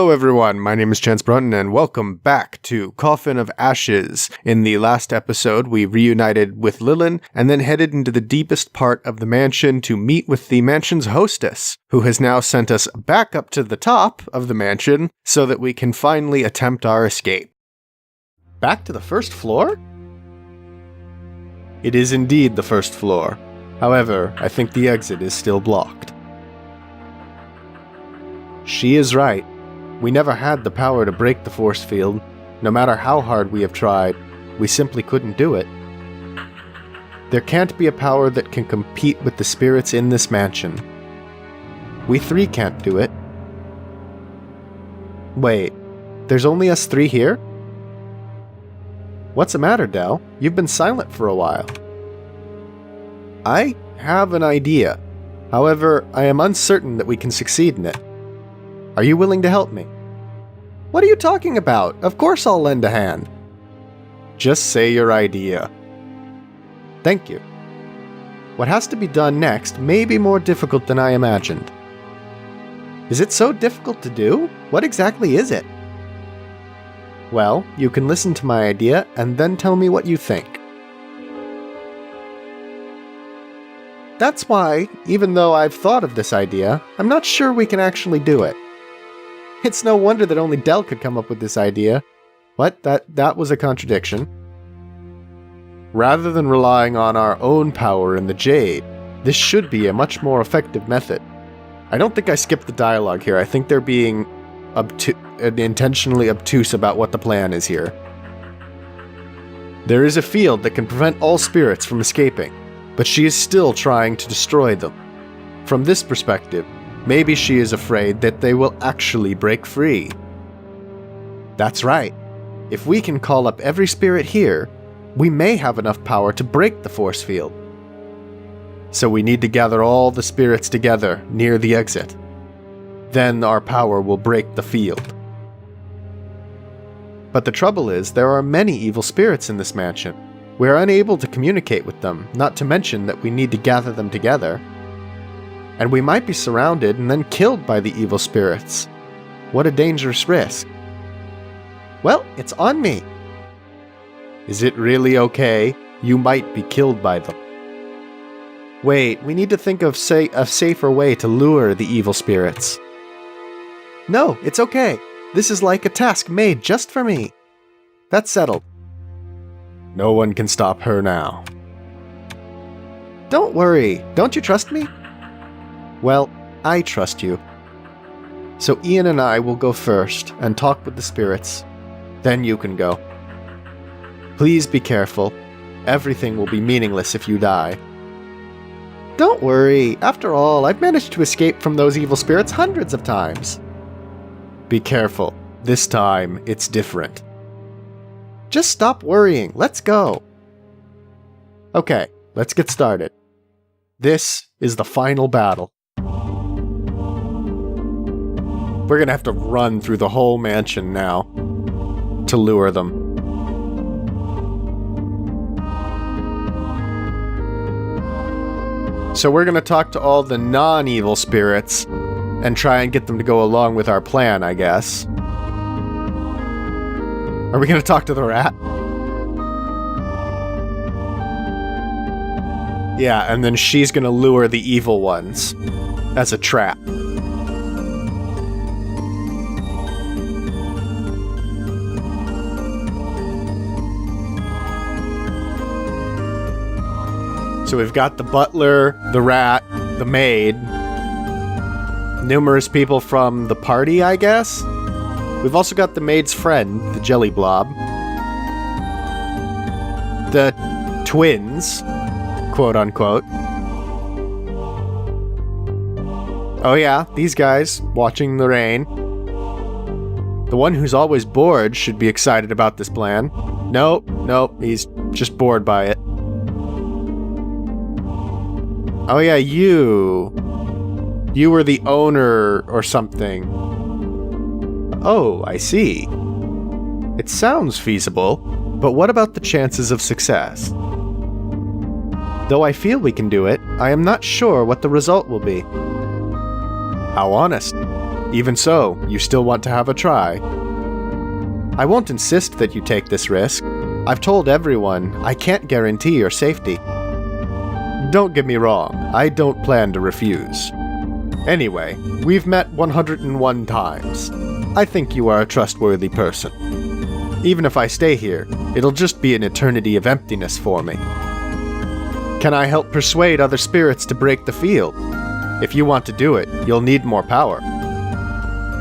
Hello everyone, my name is Chance Brunton and welcome back to Coffin of Ashes. In the last episode, we reunited with Lilin and then headed into the deepest part of the mansion to meet with the mansion's hostess, who has now sent us back up to the top of the mansion so that we can finally attempt our escape. Back to the first floor? It is indeed the first floor. However, I think the exit is still blocked. She is right. We never had the power to break the force field. No matter how hard we have tried, we simply couldn't do it. There can't be a power that can compete with the spirits in this mansion. We three can't do it. Wait, there's only us three here? What's the matter, Del? You've been silent for a while. I have an idea. However, I am uncertain that we can succeed in it. Are you willing to help me? What are you talking about? Of course I'll lend a hand. Just say your idea. Thank you. What has to be done next may be more difficult than I imagined. Is it so difficult to do? What exactly is it? Well, you can listen to my idea and then tell me what you think. That's why, even though I've thought of this idea, I'm not sure we can actually do it. It's no wonder that only Del could come up with this idea. What? That was a contradiction. Rather than relying on our own power in the Jade, this should be a much more effective method. I don't think I skipped the dialogue here. I think they're being intentionally obtuse about what the plan is here. There is a field that can prevent all spirits from escaping, but she is still trying to destroy them. From this perspective, maybe she is afraid that they will actually break free. That's right. If we can call up every spirit here, we may have enough power to break the force field. So we need to gather all the spirits together near the exit. Then our power will break the field. But the trouble is, there are many evil spirits in this mansion. We are unable to communicate with them, not to mention that we need to gather them together. And we might be surrounded and then killed by the evil spirits. What a dangerous risk. Well, it's on me. Is it really okay? You might be killed by them. Wait, we need to think of, a safer way to lure the evil spirits. No, it's okay. This is like a task made just for me. That's settled. No one can stop her now. Don't worry. Don't you trust me? Well, I trust you. So Ian and I will go first and talk with the spirits. Then you can go. Please be careful. Everything will be meaningless if you die. Don't worry. After all, I've managed to escape from those evil spirits hundreds of times. Be careful. This time, it's different. Just stop worrying. Let's go. Okay, let's get started. This is the final battle. We're gonna have to run through the whole mansion now to lure them. So we're gonna talk to all the non-evil spirits and try and get them to go along with our plan, I guess. Are we gonna talk to the rat? Yeah, and then she's gonna lure the evil ones as a trap. So we've got the butler, the rat, the maid, numerous people from the party, I guess? We've also got the maid's friend, the jelly blob. The twins, quote unquote. Oh yeah, these guys, watching the rain. The one who's always bored should be excited about this plan. Nope, he's just bored by it. Oh yeah, you were the owner or something. Oh, I see. It sounds feasible, but what about the chances of success? Though I feel we can do it, I am not sure what the result will be. How honest. Even so, you still want to have a try. I won't insist that you take this risk. I've told everyone I can't guarantee your safety. Don't get me wrong, I don't plan to refuse. Anyway, we've met 101 times. I think you are a trustworthy person. Even if I stay here, it'll just be an eternity of emptiness for me. Can I help persuade other spirits to break the field? If you want to do it, you'll need more power.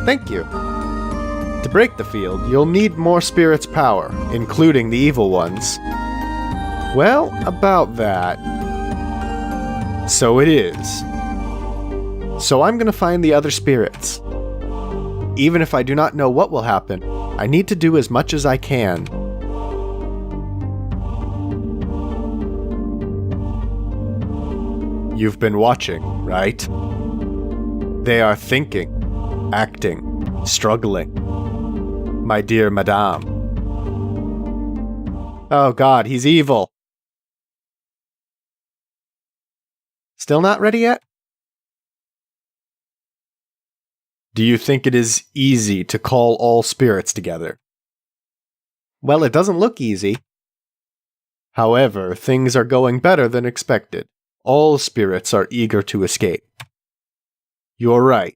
Thank you. To break the field, you'll need more spirits' power, including the evil ones. Well, about that. So it is. So I'm gonna find the other spirits. Even if I do not know what will happen, I need to do as much as I can. You've been watching, right? They are thinking, acting, struggling. My dear Madame. Oh God, he's evil. Still not ready yet? Do you think it is easy to call all spirits together? Well, it doesn't look easy. However, things are going better than expected. All spirits are eager to escape. You're right.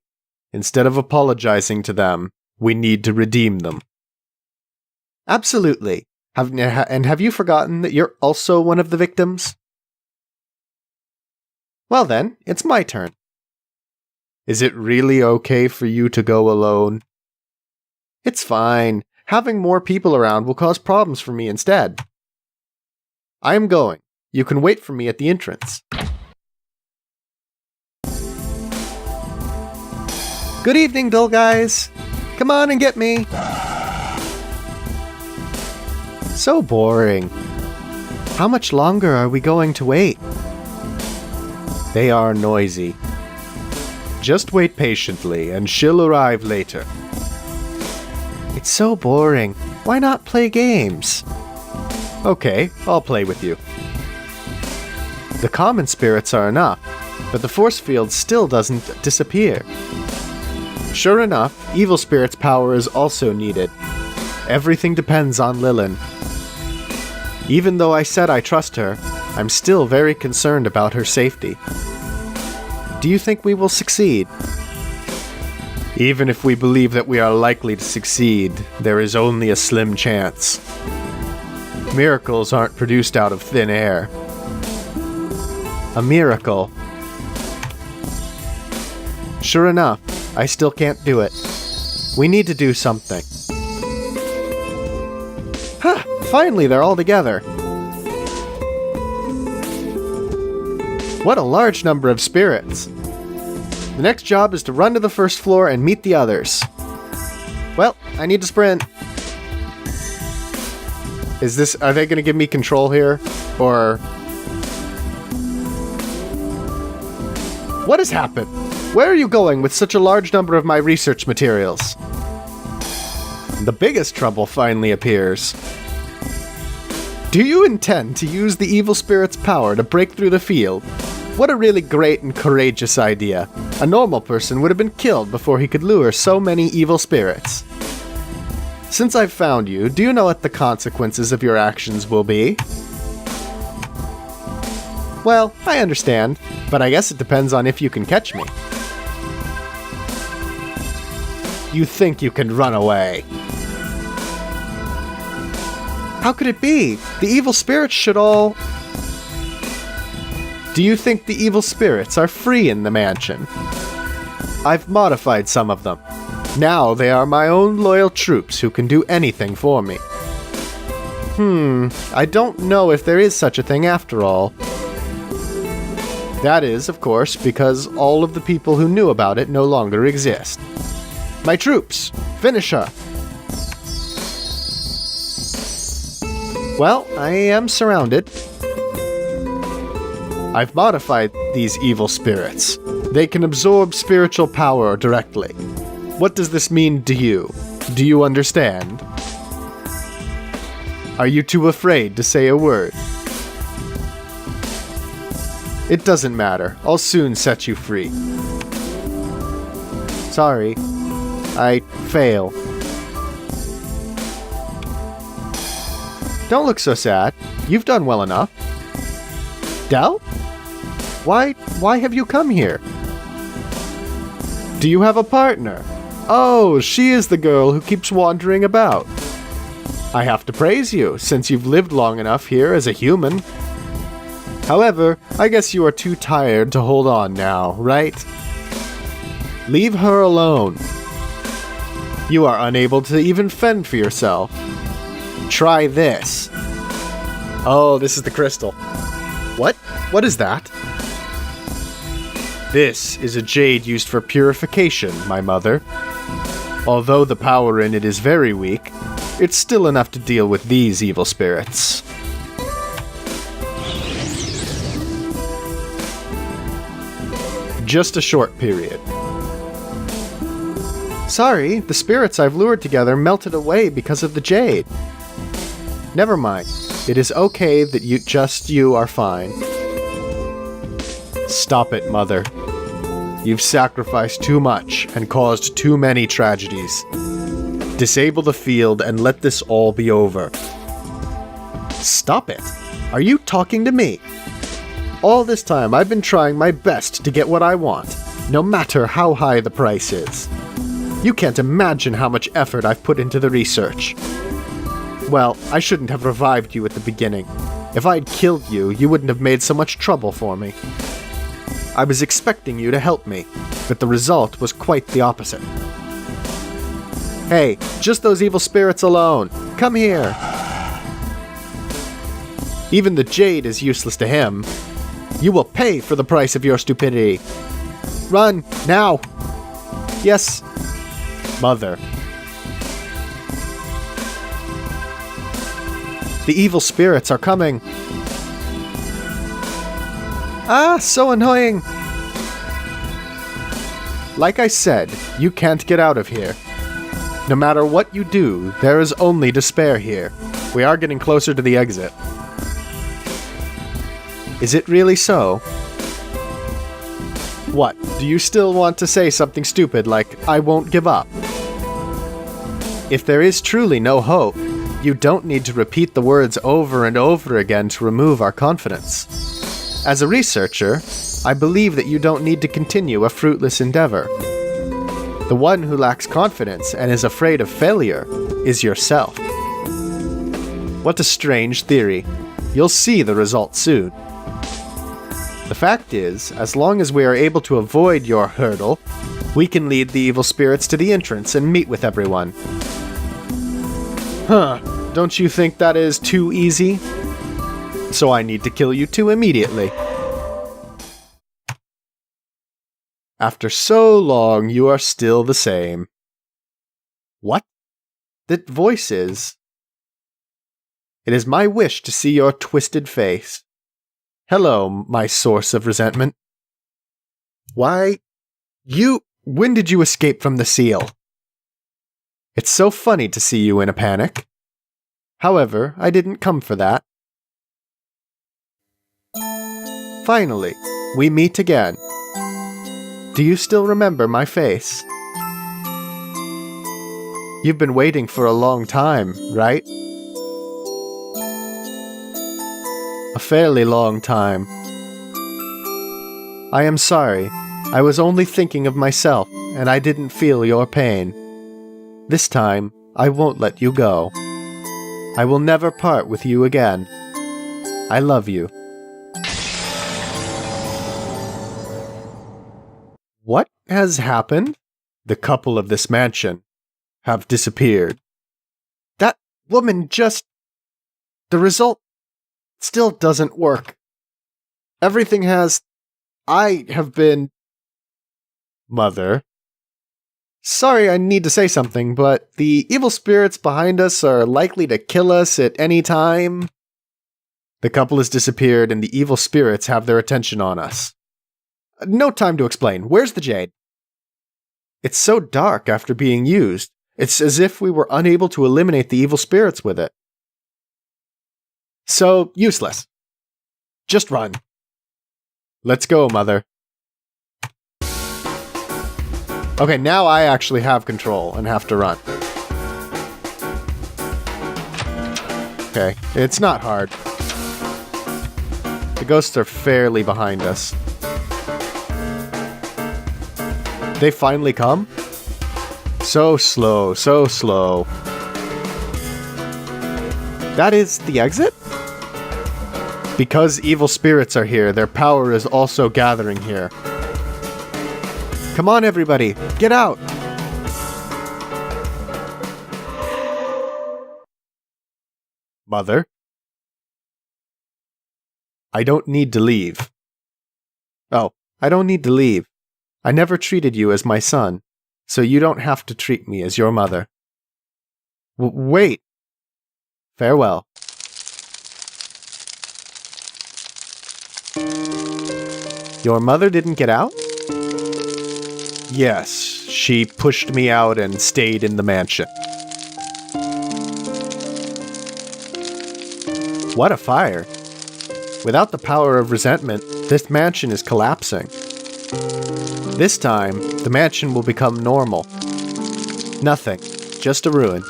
Instead of apologizing to them, we need to redeem them. Absolutely. Have you forgotten that you're also one of the victims? Well then, it's my turn. Is it really okay for you to go alone? It's fine. Having more people around will cause problems for me instead. I am going. You can wait for me at the entrance. Good evening, dull guys. Come on and get me. So boring. How much longer are we going to wait? They are noisy. Just wait patiently, and she'll arrive later. It's so boring. Why not play games? Okay, I'll play with you. The common spirits are enough, but the force field still doesn't disappear. Sure enough, evil spirit's power is also needed. Everything depends on Lilin. Even though I said I trust her, I'm still very concerned about her safety. Do you think we will succeed? Even if we believe that we are likely to succeed, there is only a slim chance. Miracles aren't produced out of thin air. A miracle. Sure enough, I still can't do it. We need to do something. Huh! Finally, they're all together. What a large number of spirits. The next job is to run to the first floor and meet the others. Well, I need to sprint. Are they going to give me control here? Or... what has happened? Where are you going with such a large number of my research materials? The biggest trouble finally appears. Do you intend to use the evil spirit's power to break through the field? What a really great and courageous idea. A normal person would have been killed before he could lure so many evil spirits. Since I've found you, do you know what the consequences of your actions will be? Well, I understand, but I guess it depends on if you can catch me. You think you can run away? How could it be? The evil spirits should all... Do you think the evil spirits are free in the mansion? I've modified some of them. Now they are my own loyal troops who can do anything for me. I don't know if there is such a thing after all. That is, of course, because all of the people who knew about it no longer exist. My troops! Finish her! Well, I am surrounded. I've modified these evil spirits. They can absorb spiritual power directly. What does this mean to you? Do you understand? Are you too afraid to say a word? It doesn't matter. I'll soon set you free. Sorry. I fail. Don't look so sad. You've done well enough. Del? Why have you come here? Do you have a partner? Oh, she is the girl who keeps wandering about. I have to praise you, since you've lived long enough here as a human. However, I guess you are too tired to hold on now, right? Leave her alone. You are unable to even fend for yourself. Try this. Oh, this is the crystal. What? What is that? This is a jade used for purification, my mother. Although the power in it is very weak, it's still enough to deal with these evil spirits. Just a short period. Sorry, the spirits I've lured together melted away because of the jade. Never mind. It is okay that you are fine. Stop it, Mother. You've sacrificed too much and caused too many tragedies. Disable the field and let this all be over. Stop it. Are you talking to me? All this time I've been trying my best to get what I want, no matter how high the price is. You can't imagine how much effort I've put into the research. Well, I shouldn't have revived you at the beginning. If I'd killed you, you wouldn't have made so much trouble for me. I was expecting you to help me, but the result was quite the opposite. Hey, just those evil spirits alone. Come here. Even the jade is useless to him. You will pay for the price of your stupidity. Run, now. Yes, Mother. The evil spirits are coming. Ah, so annoying. Like I said, you can't get out of here. No matter what you do, there is only despair here. We are getting closer to the exit. Is it really so? What, do you still want to say something stupid like, I won't give up? If there is truly no hope, you don't need to repeat the words over and over again to remove our confidence. As a researcher, I believe that you don't need to continue a fruitless endeavor. The one who lacks confidence and is afraid of failure is yourself. What a strange theory. You'll see the result soon. The fact is, as long as we are able to avoid your hurdle, we can lead the evil spirits to the entrance and meet with everyone. Huh, don't you think that is too easy? So I need to kill you two immediately. After so long, you are still the same. What? That voice is... It is my wish to see your twisted face. Hello, my source of resentment. Why, when did you escape from the seal? It's so funny to see you in a panic. However, I didn't come for that. Finally, we meet again. Do you still remember my face? You've been waiting for a long time, right? A fairly long time. I am sorry. I was only thinking of myself, and I didn't feel your pain. This time, I won't let you go. I will never part with you again. I love you. What has happened? The couple of this mansion have disappeared. That woman just... The result still doesn't work. Everything has... I have been... Mother. Sorry, I need to say something, but the evil spirits behind us are likely to kill us at any time. The couple has disappeared and the evil spirits have their attention on us. No time to explain. Where's the jade? It's so dark after being used. It's as if we were unable to eliminate the evil spirits with it. So, useless. Just run. Let's go, Mother. Okay, now I actually have control and have to run. Okay, it's not hard. The ghosts are fairly behind us. They finally come? So slow, so slow. That is the exit? Because evil spirits are here, their power is also gathering here. Come on, everybody, get out! Mother? I don't need to leave. Oh, I don't need to leave. I never treated you as my son, so you don't have to treat me as your mother. Wait! Farewell. Your mother didn't get out? Yes, she pushed me out and stayed in the mansion. What a fire. Without the power of resentment, this mansion is collapsing. This time, the mansion will become normal. Nothing, just a ruin.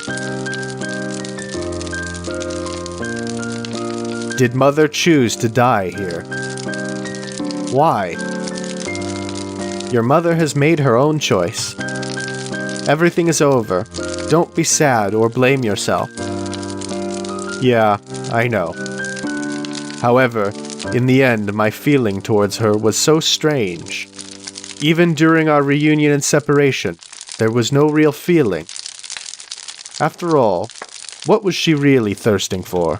Did Mother choose to die here? Why? Your mother has made her own choice. Everything is over. Don't be sad or blame yourself. Yeah, I know. However, in the end, my feeling towards her was so strange. Even during our reunion and separation, there was no real feeling. After all, what was she really thirsting for?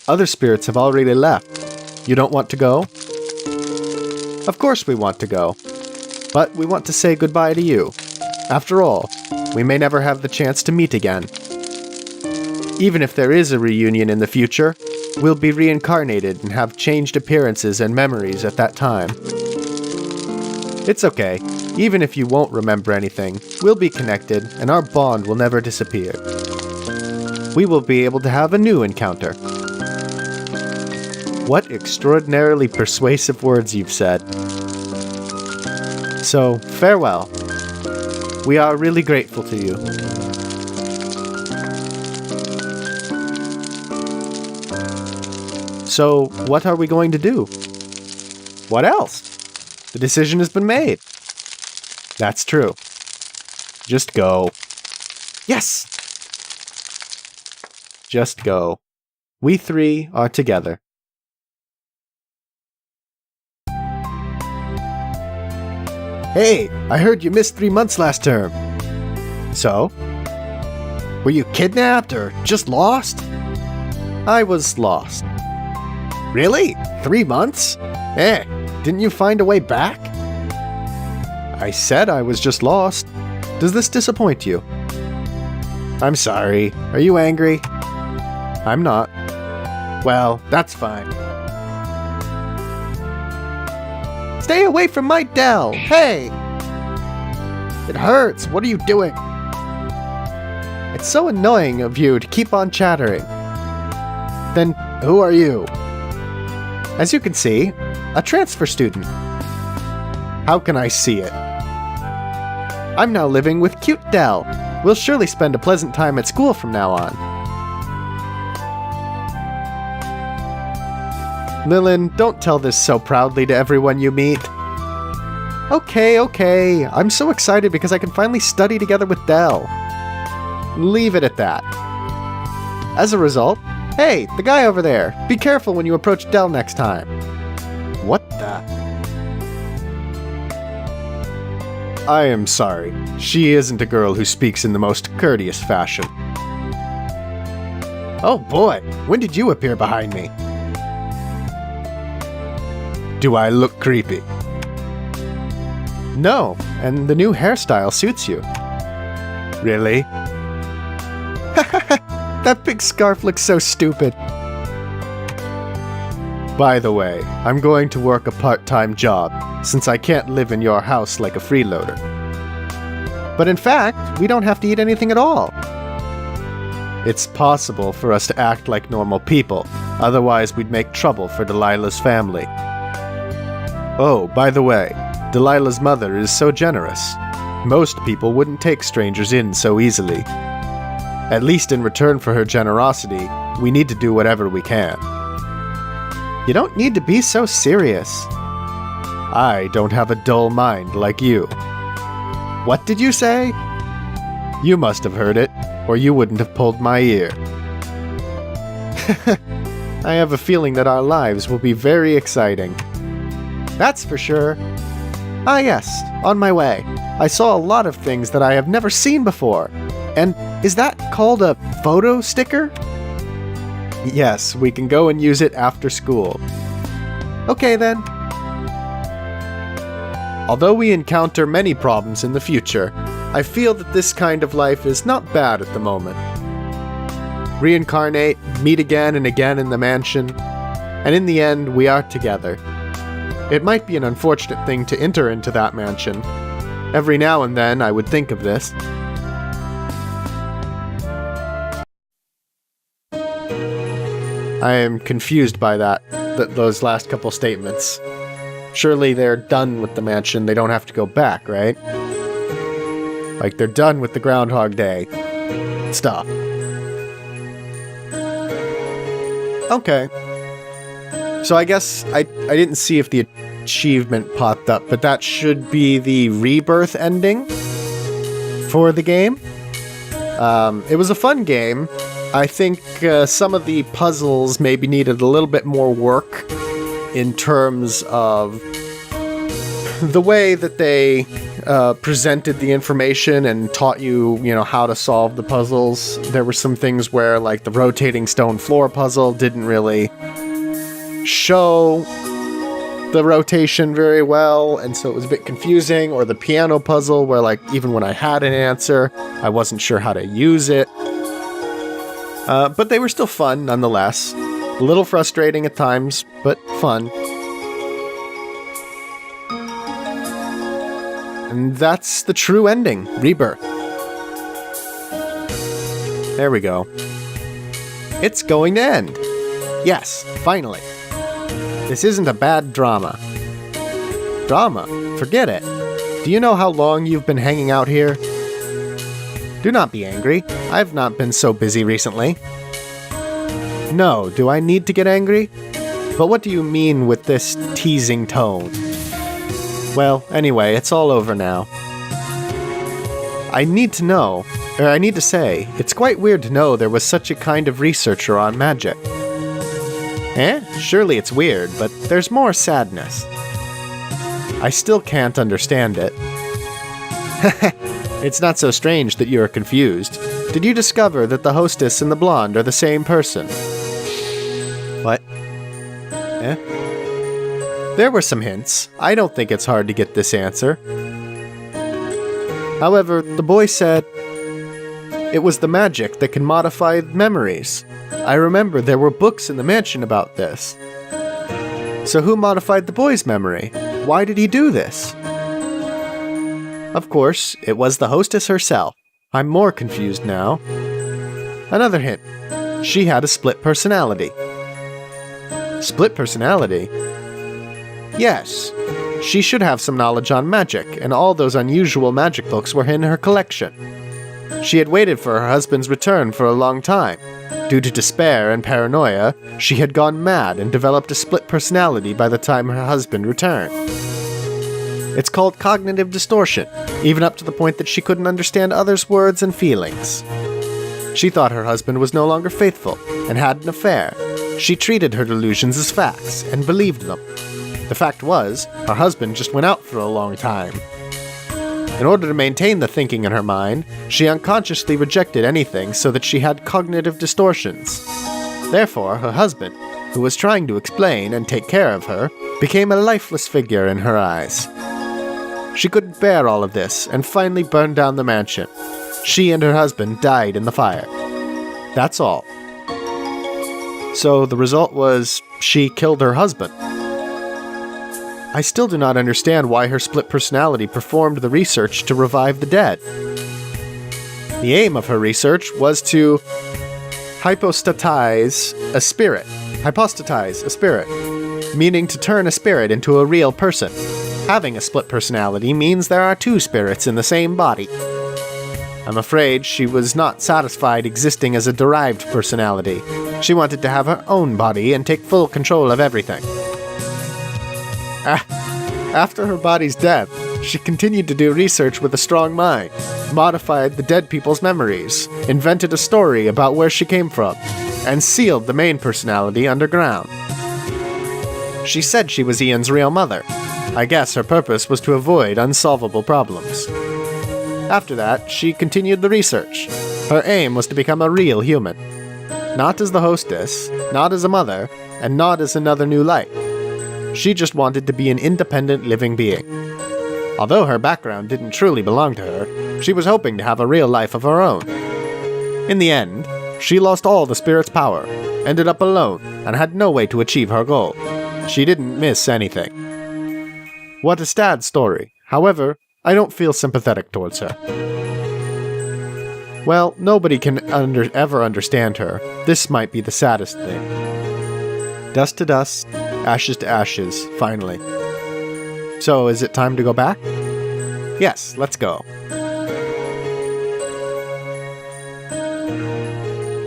Other spirits have already left. You don't want to go? Of course we want to go. But we want to say goodbye to you. After all, we may never have the chance to meet again. Even if there is a reunion in the future, we'll be reincarnated and have changed appearances and memories at that time. It's okay. Even if you won't remember anything, we'll be connected and our bond will never disappear. We will be able to have a new encounter. What extraordinarily persuasive words you've said. So, farewell. We are really grateful to you. So, what are we going to do? What else? The decision has been made. That's true. Just go. Yes! Just go. We three are together. Hey, I heard you missed 3 months last term. So? Were you kidnapped or just lost? I was lost. Really? 3 months? Didn't you find a way back? I said I was just lost. Does this disappoint you? I'm sorry. Are you angry? I'm not. Well, that's fine. Stay away from my Dell! Hey! It hurts! What are you doing? It's so annoying of you to keep on chattering. Then, who are you? As you can see, a transfer student. How can I see it? I'm now living with cute Dell. We'll surely spend a pleasant time at school from now on. Lillian, don't tell this so proudly to everyone you meet. Okay. I'm so excited because I can finally study together with Dell. Leave it at that. As a result, hey, the guy over there, be careful when you approach Dell next time. What the? I am sorry. She isn't a girl who speaks in the most courteous fashion. Oh boy, when did you appear behind me? Do I look creepy? No, and the new hairstyle suits you. Really? That big scarf looks so stupid. By the way, I'm going to work a part-time job, since I can't live in your house like a freeloader. But in fact, we don't have to eat anything at all. It's possible for us to act like normal people, otherwise we'd make trouble for Delilah's family. Oh, by the way, Delilah's mother is so generous. Most people wouldn't take strangers in so easily. At least in return for her generosity, we need to do whatever we can. You don't need to be so serious. I don't have a dull mind like you. What did you say? You must have heard it, or you wouldn't have pulled my ear. I have a feeling that our lives will be very exciting. That's for sure. Ah yes, on my way. I saw a lot of things that I have never seen before. And is that called a photo sticker? Yes, we can go and use it after school. Okay then. Although we encounter many problems in the future, I feel that this kind of life is not bad at the moment. Reincarnate, meet again and again in the mansion, and in the end we are together. It might be an unfortunate thing to enter into that mansion. Every now and then I would think of this. I am confused by those last couple statements. Surely they're done with the mansion, they don't have to go back, right? Like they're done with the Groundhog Day stuff. Okay. So I guess I didn't see if the achievement popped up, but that should be the rebirth ending for the game. It was a fun game. I think some of the puzzles maybe needed a little bit more work in terms of the way that they presented the information and taught you, how to solve the puzzles. There were some things where, like, the rotating stone floor puzzle didn't really show the rotation very well, and so it was a bit confusing, or the piano puzzle where, like, even when I had an answer, I wasn't sure how to use it. But they were still fun, nonetheless. A little frustrating at times, but fun. And that's the true ending, Rebirth. There we go. It's going to end. Yes, finally. This isn't a bad drama. Drama? Forget it. Do you know how long you've been hanging out here? Do not be angry. I've not been so busy recently. No, do I need to get angry? But what do you mean with this teasing tone? Well, anyway, it's all over now. I need to say, it's quite weird to know there was such a kind of researcher on magic. Surely it's weird, but there's more sadness. I still can't understand it. It's not so strange that you are confused. Did you discover that the hostess and the blonde are the same person? What? There were some hints. I don't think it's hard to get this answer. However, the boy said it was the magic that can modify memories. I remember there were books in the mansion about this. So who modified the boy's memory? Why did he do this? Of course, it was the hostess herself. I'm more confused now. Another hint. She had a split personality. Split personality? Yes. She should have some knowledge on magic, and all those unusual magic books were in her collection. She had waited for her husband's return for a long time. Due to despair and paranoia, she had gone mad and developed a split personality by the time her husband returned. It's called cognitive distortion, even up to the point that she couldn't understand others' words and feelings. She thought her husband was no longer faithful and had an affair. She treated her delusions as facts and believed them. The fact was, her husband just went out for a long time. In order to maintain the thinking in her mind, she unconsciously rejected anything so that she had cognitive distortions. Therefore, her husband, who was trying to explain and take care of her, became a lifeless figure in her eyes. She couldn't bear all of this and finally burned down the mansion. She and her husband died in the fire. That's all. So the result was she killed her husband. I still do not understand why her split personality performed the research to revive the dead. The aim of her research was to hypostatize a spirit. meaning to turn a spirit into a real person. Having a split personality means there are two spirits in the same body. I'm afraid she was not satisfied existing as a derived personality. She wanted to have her own body and take full control of everything. After her body's death, she continued to do research with a strong mind, modified the dead people's memories, invented a story about where she came from, and sealed the main personality underground. She said she was Ian's real mother. I guess her purpose was to avoid unsolvable problems. After that, she continued the research. Her aim was to become a real human. Not as the hostess, not as a mother, and not as another new life. She just wanted to be an independent living being. Although her background didn't truly belong to her, she was hoping to have a real life of her own. In the end, she lost all the spirit's power, ended up alone, and had no way to achieve her goal. She didn't miss anything. What a sad story. However, I don't feel sympathetic towards her. Well, nobody can ever understand her. This might be the saddest thing. Dust to dust, ashes to ashes, finally. So, is it time to go back? Yes, let's go.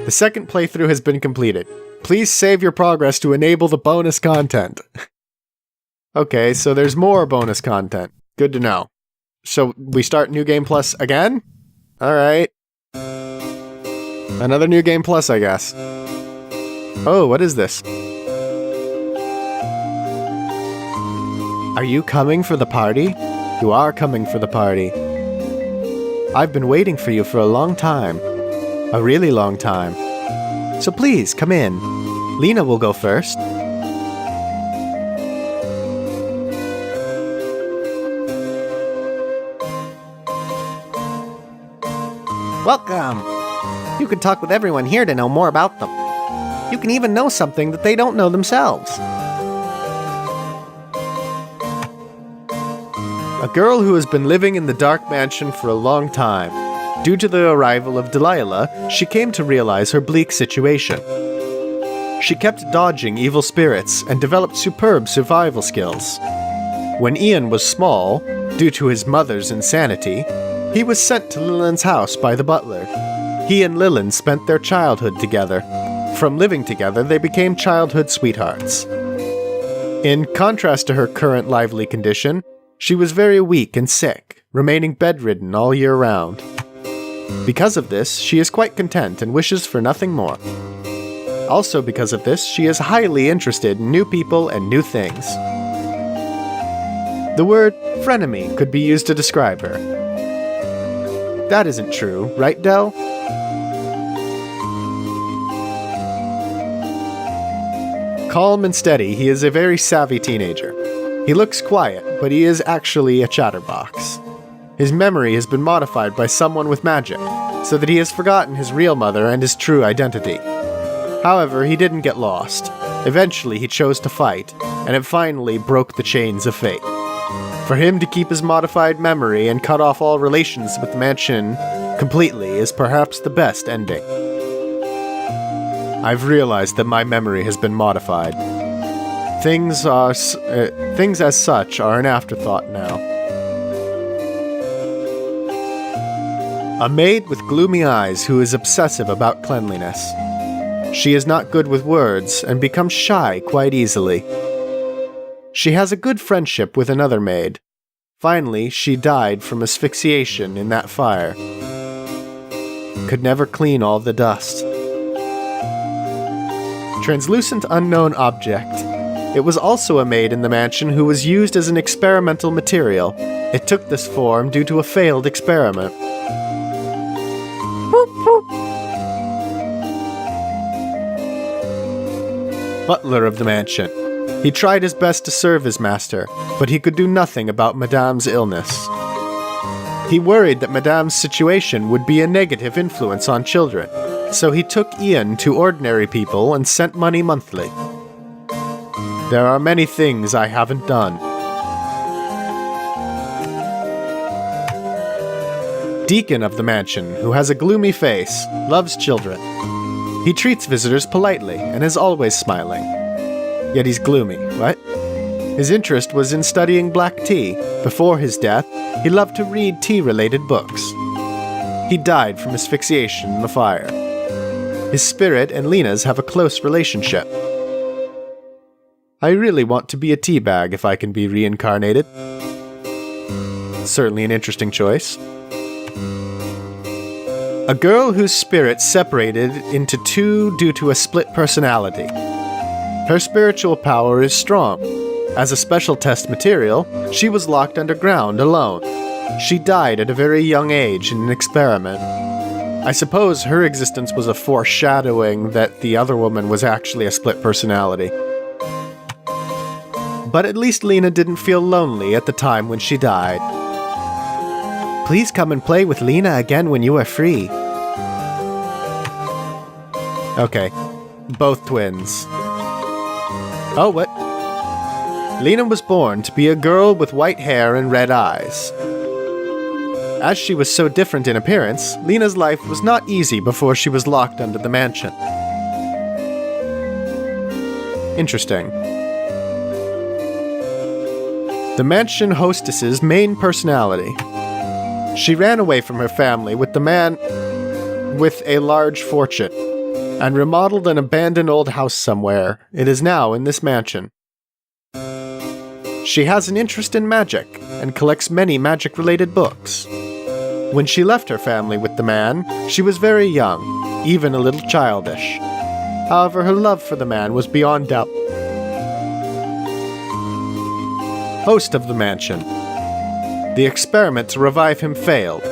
The second playthrough has been completed. Please save your progress to enable the bonus content. Okay, so there's more bonus content. Good to know. So, we start New Game Plus again? Alright. Another New Game Plus, I guess. Oh, what is this? Are you coming for the party? You are coming for the party. I've been waiting for you for a long time. A really long time. So please, come in. Lena will go first. Welcome! You can talk with everyone here to know more about them. You can even know something that they don't know themselves. A girl who has been living in the Dark Mansion for a long time. Due to the arrival of Delilah, she came to realize her bleak situation. She kept dodging evil spirits and developed superb survival skills. When Ian was small, due to his mother's insanity, he was sent to Lillian's house by the butler. He and Lillian spent their childhood together. From living together, they became childhood sweethearts. In contrast to her current lively condition, she was very weak and sick, remaining bedridden all year round. Because of this, she is quite content and wishes for nothing more. Also because of this, she is highly interested in new people and new things. The word frenemy could be used to describe her. That isn't true, right, Del? Calm and steady, he is a very savvy teenager. He looks quiet, but he is actually a chatterbox. His memory has been modified by someone with magic, so that he has forgotten his real mother and his true identity. However, he didn't get lost. Eventually, he chose to fight, and it finally broke the chains of fate. For him to keep his modified memory and cut off all relations with the mansion completely is perhaps the best ending. I've realized that my memory has been modified. Things as such are an afterthought now. A maid with gloomy eyes who is obsessive about cleanliness. She is not good with words and becomes shy quite easily. She has a good friendship with another maid. Finally, she died from asphyxiation in that fire. Could never clean all the dust. Translucent unknown object. It was also a maid in the mansion who was used as an experimental material. It took this form due to a failed experiment. Butler of the mansion. He tried his best to serve his master, but he could do nothing about Madame's illness. He worried that Madame's situation would be a negative influence on children, so he took Ian to ordinary people and sent money monthly. There are many things I haven't done. Deacon of the mansion, who has a gloomy face, loves children. He treats visitors politely and is always smiling. yet he's gloomy. What? His interest was in studying black tea. Before his death, he loved to read tea-related books. He died from asphyxiation in the fire. His spirit and Lena's have a close relationship. I really want to be a teabag if I can be reincarnated. Certainly an interesting choice. A girl whose spirit separated into two due to a split personality. Her spiritual power is strong. As a special test material, she was locked underground alone. She died at a very young age in an experiment. I suppose her existence was a foreshadowing that the other woman was actually a split personality. But at least Lena didn't feel lonely at the time when she died. Please come and play with Lena again when you are free. Okay, both twins. Oh, what? Lena was born to be a girl with white hair and red eyes. As she was so different in appearance, Lena's life was not easy before she was locked under the mansion. Interesting. The mansion hostess's main personality. She ran away from her family with the man with a large fortune, and remodeled an abandoned old house somewhere. It is now in this mansion. She has an interest in magic, and collects many magic-related books. When she left her family with the man, she was very young, even a little childish. However, her love for the man was beyond doubt. Host of the mansion. The experiment to revive him failed.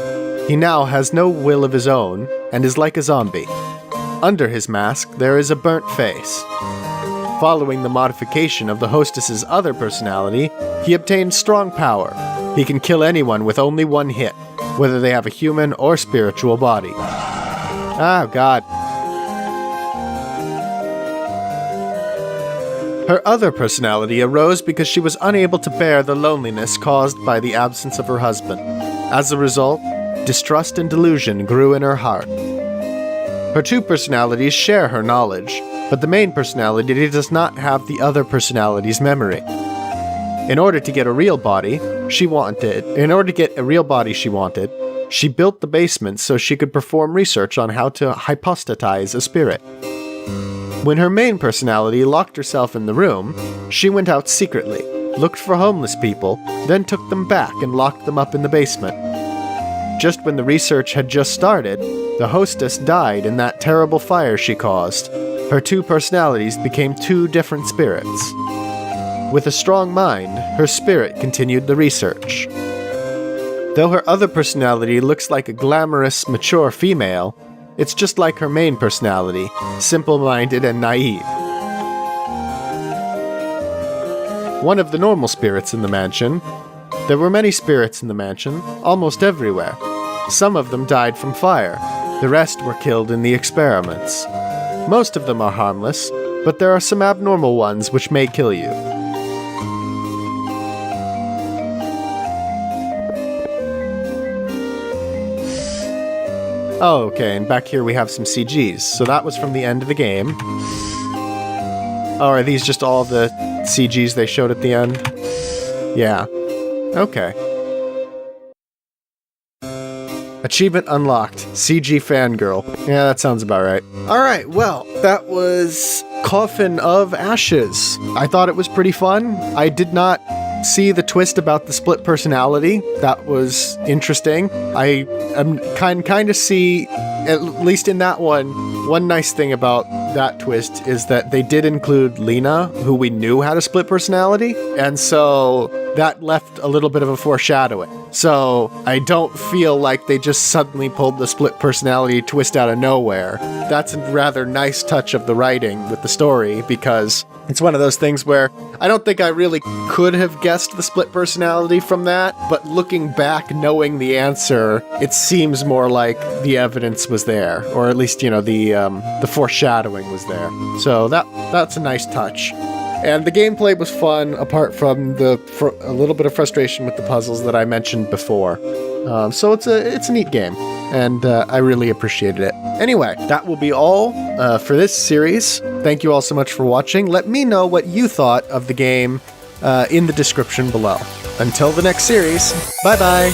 He now has no will of his own, and is like a zombie. Under his mask, there is a burnt face. Following the modification of the hostess's other personality, he obtained strong power. He can kill anyone with only one hit, whether they have a human or spiritual body. Oh, God. Her other personality arose because she was unable to bear the loneliness caused by the absence of her husband. As a result, distrust and delusion grew in her heart. Her two personalities share her knowledge, but the main personality does not have the other personality's memory. In order to get a real body she wanted, she built the basement so she could perform research on how to hypostatize a spirit. When her main personality locked herself in the room, she went out secretly, looked for homeless people, then took them back and locked them up in the basement. Just when the research had just started, the hostess died in that terrible fire she caused. Her two personalities became two different spirits. With a strong mind, her spirit continued the research. Though her other personality looks like a glamorous, mature female, it's just like her main personality, simple-minded and naive. One of the normal spirits in the mansion. There were many spirits in the mansion, almost everywhere. Some of them died from fire. The rest were killed in the experiments. Most of them are harmless, but there are some abnormal ones which may kill you. Oh, okay, and back here we have some CGs. So that was from the end of the game. Oh, are these just all the CGs they showed at the end? Yeah. Okay. Achievement unlocked. CG fangirl. Yeah, that sounds about right. Alright, well, that was Coffin of Ashes. I thought it was pretty fun. I did not see the twist about the split personality. That was interesting. I kind of see, at least in that one nice thing about that twist is that they did include Lena, who we knew had a split personality, and so that left a little bit of a foreshadowing. So I don't feel like they just suddenly pulled the split personality twist out of nowhere. That's a rather nice touch of the writing with the story, because it's one of those things where I don't think I really could have guessed the split personality from that, but looking back, knowing the answer, it seems more like the evidence was there, or at least, the foreshadowing was there. So that's a nice touch. And the gameplay was fun, apart from a little bit of frustration with the puzzles that I mentioned before. So it's a neat game, and I really appreciated it. Anyway, that will be all for this series. Thank you all so much for watching. Let me know what you thought of the game in the description below. Until the next series, bye-bye!